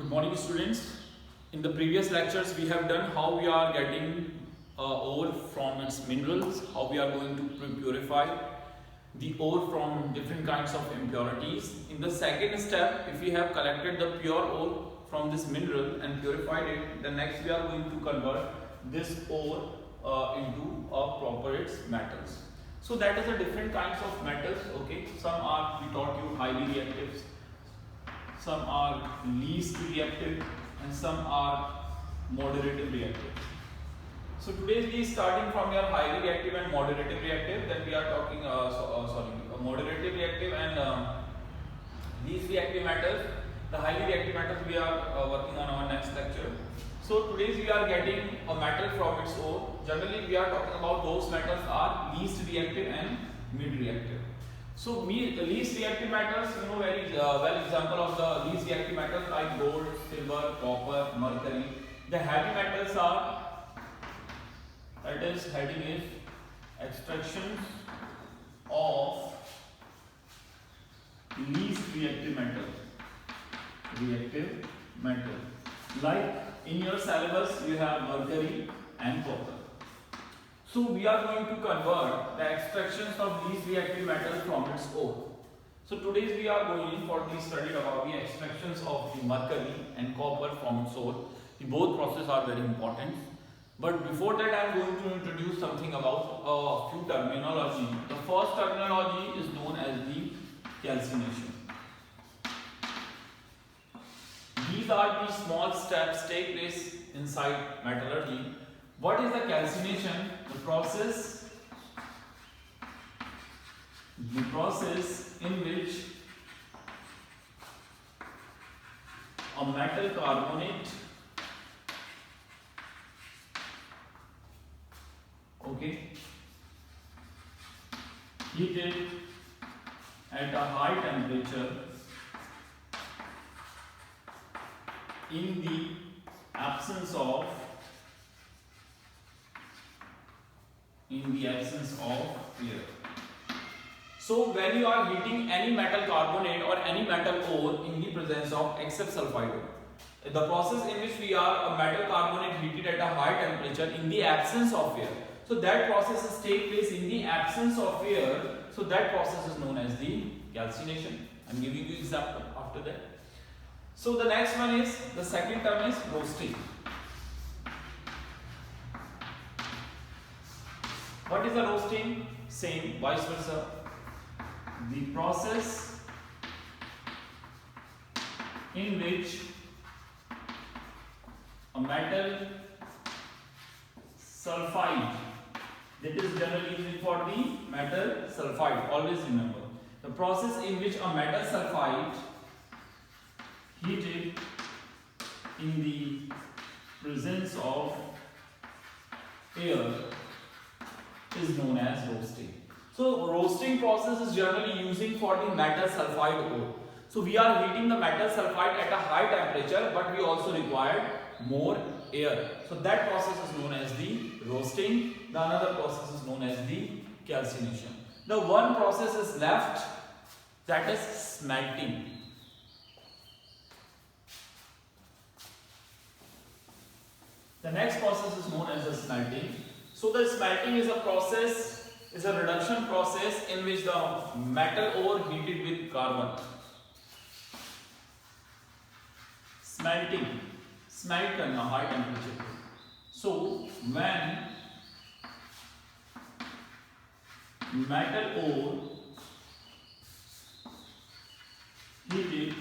Good morning, students. In the previous lectures we have done how we are getting ore from its minerals, how we are going to purify the ore from different kinds of impurities. In the second step, if we have collected the pure ore from this mineral and purified it, then next we are going to convert this ore into proper its metals. So that is the different kinds of metals. Okay, some are, we taught you, highly reactive, some are least reactive, and some are moderative reactive. So today we are starting from your highly reactive and moderative reactive. Then we are talking moderative reactive and least reactive metals. The highly reactive metals we are working on our next lecture. So today we are getting a metal from its ore. Generally we are talking about those metals are least reactive and mid reactive. So least reactive metals, you know very well example of the least reactive metals like gold, silver, copper, mercury. The heavy metals are, that is heading is extractions of least reactive metal. Reactive metal. Like in your syllabus you have mercury and copper. So we are going to convert the extractions of least reactive metal from its ore. So today we are going for the study about the extractions of the mercury and copper from its ore. The both processes are very important. But before that I am going to introduce something about a few terminology. The first terminology is known as the calcination. These are the small steps take place inside metallurgy. What is the calcination? The process in which a metal carbonate heated at a high temperature in the absence of air. So when you are heating any metal carbonate or any metal ore in the presence of except sulfide ore, the process in which we are a metal carbonate heated at a high temperature in the absence of air. So that process take place in the absence of air. So that process is known as the calcination. I am giving you example after that. So the next one is, the second term is roasting. What is the roasting? Same, vice versa. The process in which a metal sulfide, that is generally used for the metal sulfide, always remember. The process in which a metal sulfide heated in the presence of air is known as roasting. So roasting process is generally using for the metal sulfide ore. So we are heating the metal sulfide at a high temperature, but we also require more air. So that process is known as the roasting. The another process is known as the calcination. The one process is left, that is smelting. The next process is known as the smelting. So the smelting is a process, is a reduction process in which the metal ore heated with carbon. Smelting, smelt karna, high temperature. So when metal ore heated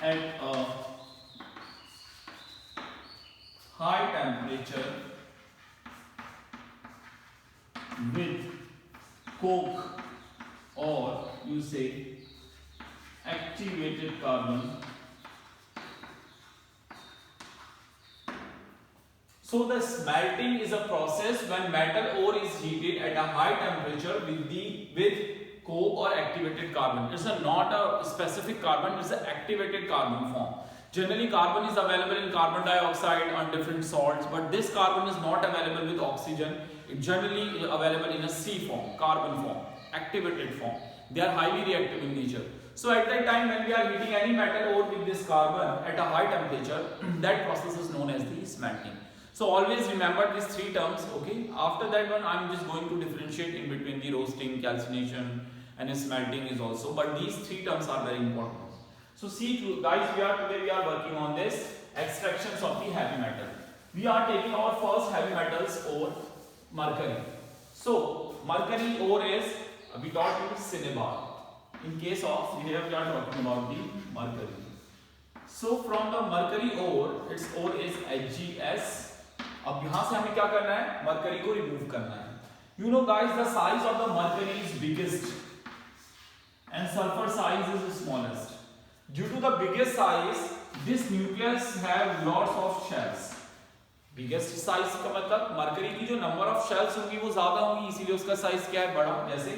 at a high temperature with coke, or you say activated carbon. So the smelting is a process when metal ore is heated at a high temperature with coke or activated carbon. It's not a specific carbon, it's an activated carbon form. Generally carbon is available in carbon dioxide on different salts, but this carbon is not available with oxygen. It generally is available in a C form, carbon form. activated form. They are highly reactive in nature. So at that time when we are heating any metal ore with this carbon at a high temperature, that process is known as the smelting. So always remember these three terms, okay? After that one, I'm just going to differentiate in between the roasting, calcination and smelting is also, but these three terms are very important. So see guys, today we are working on this extractions of the heavy metal. We are taking our first heavy metals ore, mercury. So mercury ore is, we taught you cinnabar. In case of here we are talking about the mercury. So from the mercury ore, its ore is HgS. अब यहाँ से हमें क्या करना है, mercury को remove करना है. You know guys, the size of the mercury is biggest and sulfur size is smallest. Due to the biggest size, this nucleus have lots of shells. Biggest size का मतलब मरकरी की जो number of shells होंगी वो ज्यादा होंगी, इसीलिए उसका साइज क्या है, बड़ा. जैसे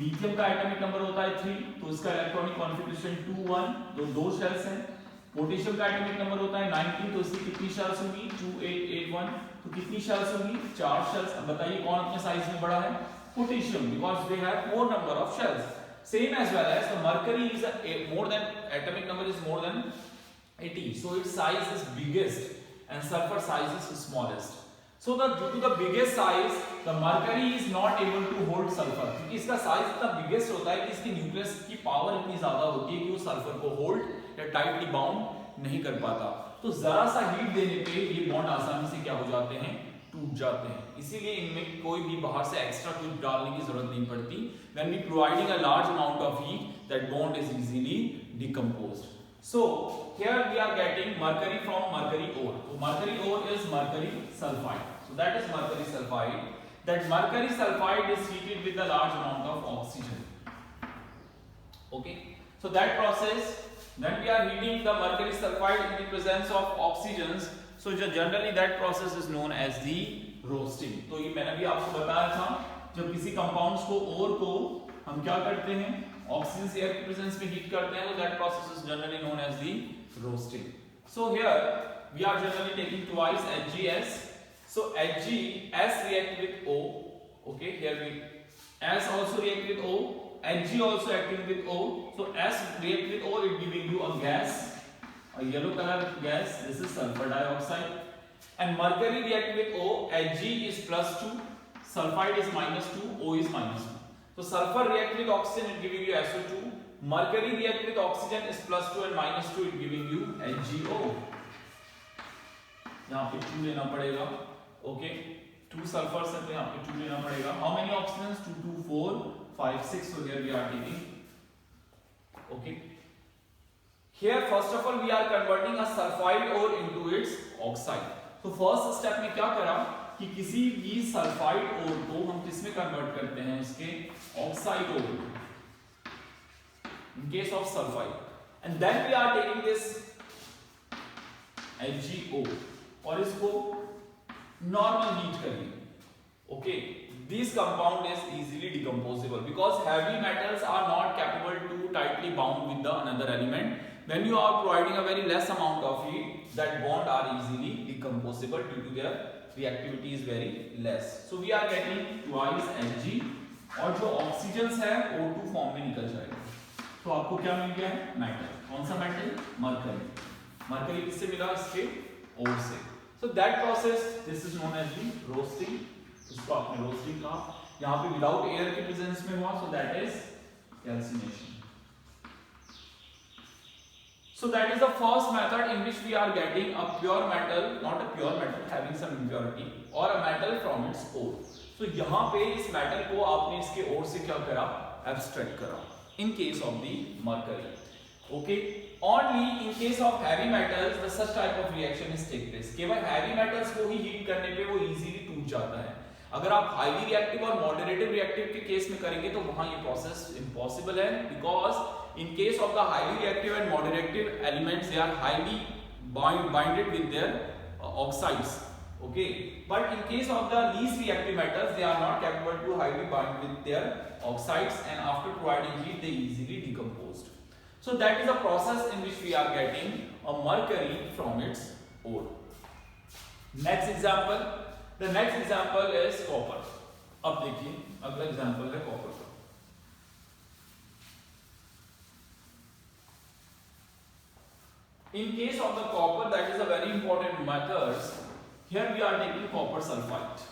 लिथियम का एटॉमिक नंबर होता है 3, तो इसका इलेक्ट्रॉनिक कॉन्फ़िगरेशन 2 1, दो शेल्स हैं. पोटेशियम का एटॉमिक नंबर होता है 19, तो इसकी कितनी शेल्स होंगी, 2 8 8 1, तो कितनी शेल्स होंगी, 4 शेल्स. अब बताइए कौन अपने साइज में बड़ा है, potassium, because they have more number of shells. Same as well as the mercury is more than, atomic number is more than 80, so its size is biggest and sulfur size is smallest. So due to the biggest size, the mercury is not able to hold sulfur. क्योंकि इसका size इतना biggest होता है कि इसकी nucleus की power इतनी ज्यादा होती है कि वो सल्फर को होल्ड या टाइटली बाउंड नहीं कर पाता. तो जरा सा हीट देने पे ये बॉन्ड आसानी से क्या हो जाते हैं, टूट जाते हैं. इसीलिए इनमें कोई भी बाहर से एक्स्ट्रा कुछ डालने की जरूरत नहीं पड़ती. When we providing a large amount of heat, that bond is easily decomposed. So here we are getting mercury from mercury ore. So mercury ore is mercury sulfide. So that is mercury sulfide. That mercury sulfide is heated with a large amount of oxygen. Okay. So that process, when we are heating the mercury sulfide in the presence of oxygens, so generally that process is known as the roasting. तो ये मैंने भी आपको बताया था, जब किसी compounds को ओर को हम क्या करते हैं, ऑक्सीजन एयर के प्रेजेंस में हीट करते हैं, तो that process is generally known as the roasting. So here we are generally taking twice HgS. So HgS react with O. Okay, here we S also react with O. Hg also acting with O. So S react with O, it giving you a gas, a yellow color gas. This is sulfur dioxide. And mercury react with O. Hg is +2, sulfide is -2, O is -2. So sulfur react with oxygen, it giving you SO2. Mercury react with oxygen is +2 and -2, it giving you HgO. यहाँ पे 2 लेना पड़ेगा. Okay, 2 sulphurs है तो यहाँ पे 2 लेना पड़ेगा. How many oxygens? 2 2 4 5 6. So here we are taking. Okay. Here first of all we are converting a sulfide ore into its oxide. So first step में क्या करा कि किसी भी सल्फाइड ओर को हम किसमें कन्वर्ट करते हैं, उसके oxide ore, in case of sulphide. And then we are taking this HgO और इसको नॉर्मल हीट करिए. Okay, this compound is easily decomposable because heavy metals are not capable to tightly bound with the another element. When you are providing a very less amount of heat, that bond are easily decomposable due to their reactivity is very less. So we are getting twice Hg और जो oxygen है O2 form में निकल जाएगा. तो आपको क्या मिल गया है, मेटल. कौन सा मेटल, मरकरी. मरकरी किससे मिला, इसके ओर से. So that process, this is known as the roasting. इसको आपने रोस्टिंग कहा. यहाँ पे विदाउट एयर के प्रेजेंस में हुआ, so that is calcination. So that is the first method in which we are getting a pure metal, not a pure metal having some impurity, or a metal from its ore. So यहाँ पे इस metal को आपने इसके ore से क्या करा, abstract करा. In case of the mercury, okay. Only in case of heavy metals, the such type of reaction is take place. केवल heavy metals को ही heat करने पे वो easily टूट जाता है. अगर आप हाईली रिएक्टिव और मॉडरेटिव रिएक्टिव के केस में करेंगे तो वहां ये प्रोसेस इम्पॉसिबल है, because in case of the highly reactive and moderative elements they are highly binded with their oxides. Okay, but in case of the least reactive metals, they are not capable to highly bind with their oxides, and after providing heat, they easily decomposed. So that is a process in which we are getting a mercury from its ore. Next example, the next example is copper. अब देखिए अगला example है copper का. In case of the copper, that is a very important method. Here we are taking copper sulfite.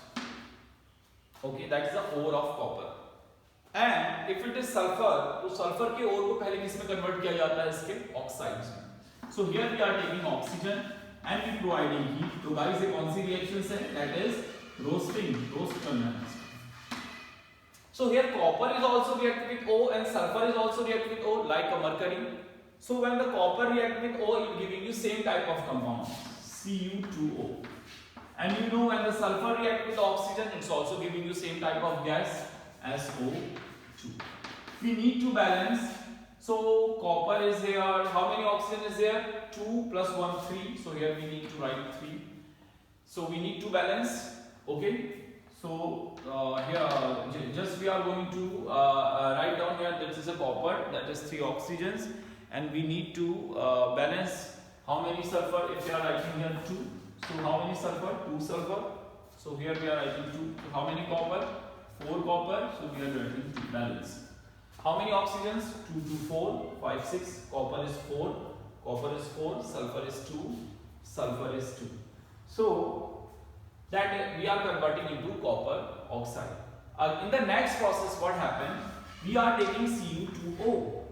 Okay, that is the ore of copper. And if it is sulfur, तो sulfur के ore को पहले किस में convert किया जाता है? इसके oxides में. So here we are taking oxygen and we providing heat. तो guys ये कौन सी reactions है? That is roasting, roast करना है. So here copper is also react with O and sulfur is also react with O like a mercury. So when the copper react with O, it giving you same type of compound, Cu2O. And you know when the sulfur react with oxygen, it's also giving you same type of gas, SO2. We need to balance. So copper is here. How many oxygen is there? 2 plus 1, 3. So here we need to write 3. So we need to balance. Okay. So here just we are going to write down here that is a copper, that is 3 oxygens, and we need to balance how many sulfur. If we are writing here 2, so how many sulfur? 2 sulfur. So here we are writing 2. So how many copper? 4 copper. So we are writing 2 balance. How many oxygens? 2 to 4, 5, 6. Copper is 4. Copper is 4. Sulfur is 2. Sulfur is 2. So that we are converting into copper oxide. In the next process, what happened? We are taking Cu2O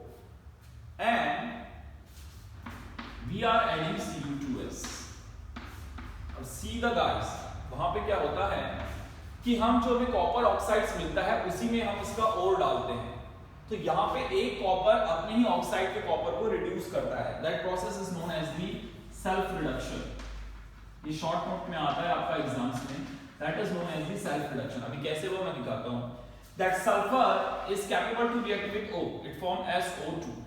and we are adding Cu2S. अब see the guys, वहां पे क्या होता है कि हम जो हमें कॉपर ऑक्साइड्स मिलता है उसी में हम इसका और डालते हैं. तो यहाँ पे एक कॉपर अपने ही ऑक्साइड के कॉपर को रिड्यूस करता है. That process is known as the self reduction. ये शॉर्ट नोट में आता है आपका एग्जाम्स में. That is known as the self reduction. अभी कैसे वो मैं दिखाता हूँ. That sulphur is capable to react with O. It form SO2.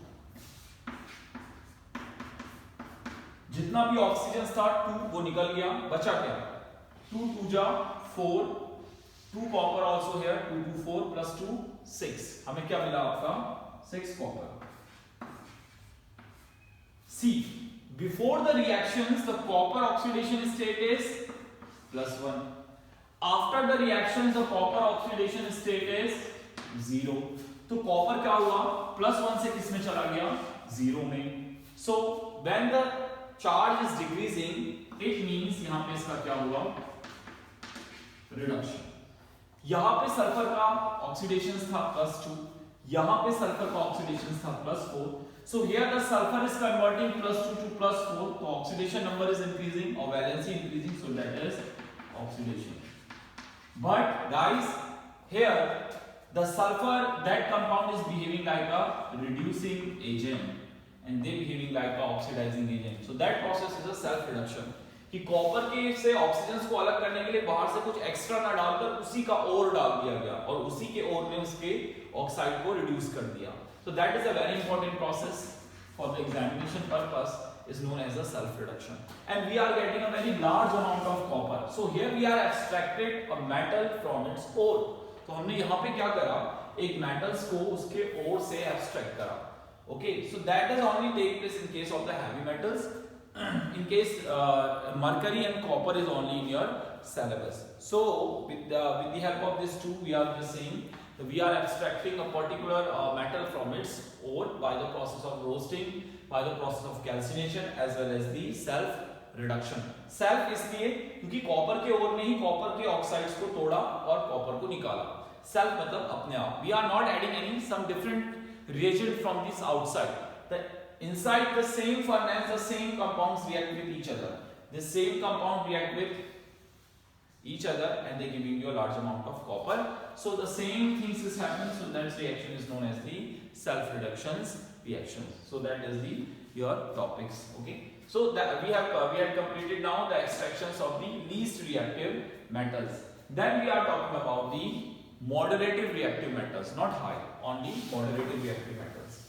जितना भी ऑक्सीजन था 2 वो निकल गया, बचा क्या? 2 2 जा 4, 2 कॉपर आल्सो हियर, 2 2 4 प्लस 2 6. हमें क्या मिला आपका? 6 copper. See before the reactions the copper oxidation state is +1. after the reactions the copper oxidation state is 0. तो कॉपर क्या हुआ? +1 से किस में चला गया? 0 में. so when the charge is decreasing it means यहां पे इसका क्या हुआ? रिडक्शन. यहां पे सल्फर का ऑक्सीडेशन था +2, यहां पे सल्फर का ऑक्सीडेशन था +4. so here the sulfur is converting +2 to +4. so oxidation number is increasing or valency increasing, so that is oxidation. but guys here the sulfur, that compound is behaving like a reducing agent and they behaving like a oxidizing agent. so that process is a self reduction. कि copper के से oxygen को अलग करने के लिए बाहर से कुछ एक्स्ट्रा ना डालकर उसी का ओर डाल दिया गया और उसी के ओर में उसके ऑक्साइड को रिड्यूस कर दिया. so that is a very important process for the examination purpose is known as a self reduction. and we are getting a very large amount of copper. so here we are extracted a metal from its ore. तो हमने यहाँ पे क्या करा? एक metals को उसके ore से extract करा. okay, so that does only take place in case of the heavy metals. in case mercury and copper is only in your syllabus. so with the help of these two we are just saying that we are extracting a particular metal from its ore by the process of roasting, by the process of calcination as well as the self reduction. self इसलिए क्योंकि copper के ओर में ही copper के oxides को तोड़ा और copper को निकाला. self मतलब अपने आप. we are not adding any some different reagent from this outside. the inside the same furnace the same compounds react with each other. The same compound react with each other and they giving you a large amount of copper. so the same things is happening. so that reaction is known as the self reductions reaction. so that is the your topics. okay, so that we had completed now the extractions of the least reactive metals. then we are talking about the moderative reactive metals, not high, only moderative reactive metals.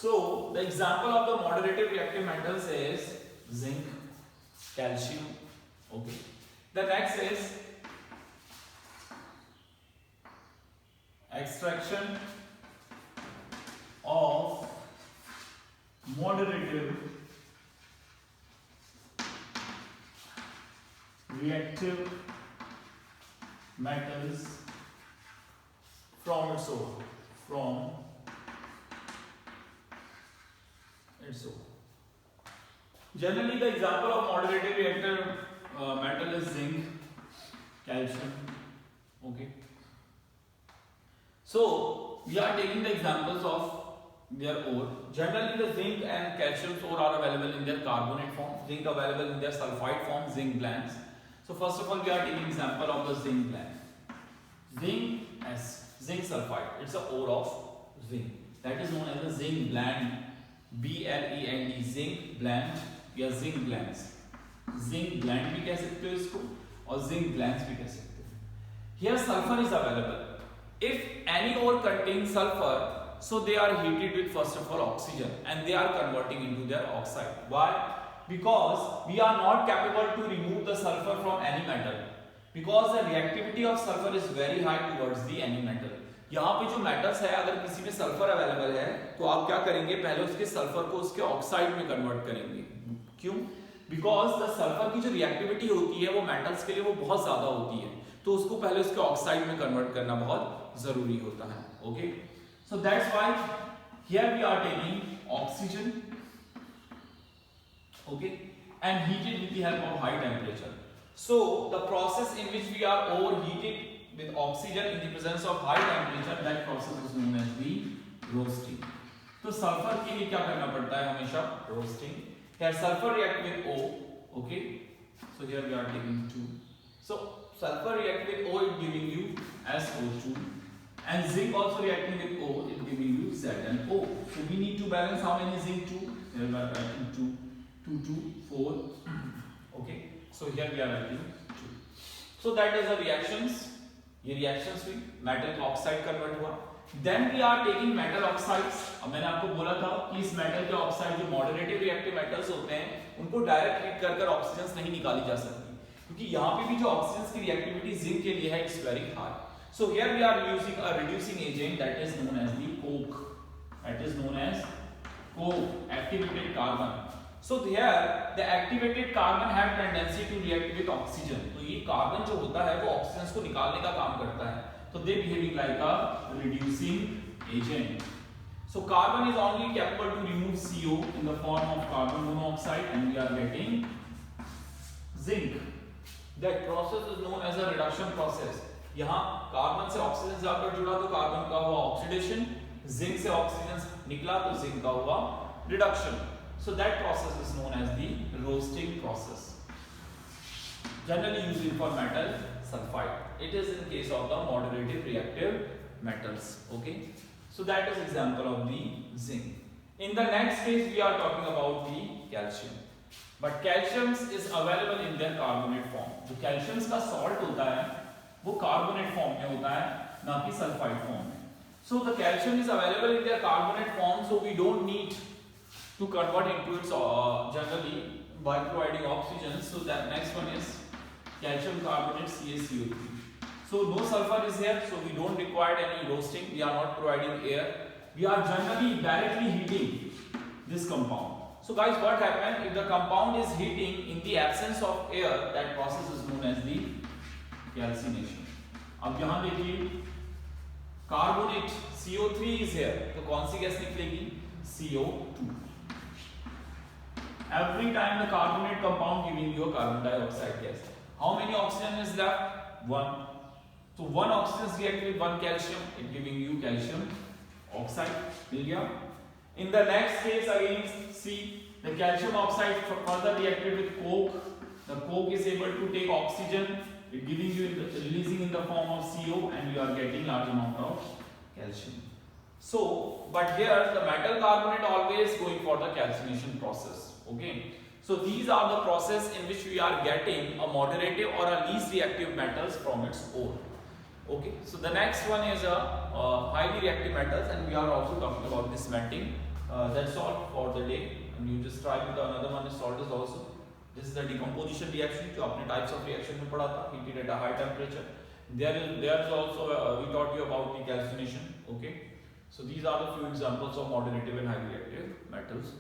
So the example of the moderative reactive metals is zinc, calcium. okay, the next is extraction of moderative reactive metals from its ore, from It's O. Generally, the example of moderative reactor metal is zinc, calcium. Okay. So we are taking the examples of their ore. Generally, the zinc and calcium ore are available in their carbonate form. Zinc available in their sulfide form, zinc glands. So first of all, we are taking example of the zinc gland. Zinc as zinc sulfide. It's a ore of zinc. That is known as the zinc gland. BLEND, zinc gland या zinc glands. Zinc gland भी कह सकते हो इसको और zinc glands भी कह सकते हो. Here sulfur is available. If any ore contains sulfur, so they are heated with first of all oxygen and they are converting into their oxide. Why? Because we are not capable to remove the sulfur from any metal. Because the reactivity of sulfur is very high towards the any metal. यहाँ पे जो metals है, अगर किसी में sulphur available है तो आप क्या करेंगे, पहले उसके सल्फर को उसके ऑक्साइड में कन्वर्ट करेंगे. क्यों? बिकॉज द सल्फर की जो रिएक्टिविटी होती है वो मेटल्स के लिए वो बहुत ज्यादा होती है, तो उसको पहले उसके ऑक्साइड में कन्वर्ट करना बहुत जरूरी होता है. Okay, so that's why here we are taking oxygen, okay, and heated with the help of high temperature. So the process in which we are overheated with oxygen in the presence of high temperature, that process is known as the roasting. तो sulphur के लिए क्या करना पड़ता है हमेशा? Roasting. Here sulfur react with O, okay, so here we are taking 2. So sulfur react with O, it giving you SO2, and zinc also reacting with O, it giving you ZnO. So we need to balance how many zinc 2? Here we are writing 2, 2, 2, 4, okay, so here we are writing 2. So that is the reactions. ये reactions हुई, metal का oxide convert हुआ. Then we are taking metal oxides. अब मैंने आपको बोला था कि इस मेटल के ऑक्साइड जो मॉडरेटिव रिएक्टिव मेटल्स होते हैं उनको डायरेक्ट हीट कर ऑक्सीजन नहीं निकाली जा सकती, क्योंकि यहाँ पे भी जो ऑक्सीजन की रिएक्टिविटी जिंक के लिए है, it's very high. So here we are using a reducing agent that is known as the coke. That is known as coke, activated carbon. So here the activated carbon have tendency to react with oxygen. तो ये carbon जो होता है वो oxygen को निकालने का काम करता है, तो they behaving like a reducing agent. So carbon is only capable to remove CO in the form of carbon monoxide and we are getting zinc. That process is known as a reduction process. यहाँ carbon से oxygen जाकर जुड़ा तो carbon का हुआ oxidation, zinc से oxygen निकला तो जिंक का हुआ reduction. So that process is known as the roasting process. Generally used for metal sulfide. It is in case of the moderative reactive metals. Okay. So that is example of the zinc. In the next case we are talking about the calcium. But calcium is available in their carbonate form. जो calcium का salt होता है वो carbonate form में होता है, ना कि sulfide form में. So the calcium is available in their carbonate form, so we don't need to convert into its generally by providing oxygen. So that next one is calcium carbonate CaCO3. So no sulfur is here, so we don't require any roasting. We are not providing air. We are generally directly heating this compound. So guys, what happens if the compound is heating in the absence of air? That process is known as the calcination. अब यहाँ देखिए carbonate CO3 is here, तो कौन सी gas निकलेगी? CO2. Every time the carbonate compound giving you a carbon dioxide gas. How many oxygen is left? 1. So 1 oxygen react with 1 calcium, it giving you calcium oxide. मिल गया? In the next case again, see the calcium oxide further reacted with coke. The coke is able to take oxygen, it giving you releasing in the form of CO, and you are getting large amount of calcium. So, but here the metal carbonate always going for the calcination process. Okay, so these are the process in which we are getting a moderative or a least reactive metals from its ore. Okay, so the next one is a highly reactive metals, and we are also talking about the smelting. That's all for the day. And you just try with another one is salt is also. This is the decomposition reaction. जो आपने types of reaction में पढ़ा था, heated at a high temperature. There's also we taught you about the calcination. Okay, so these are the few examples of moderative and highly reactive metals.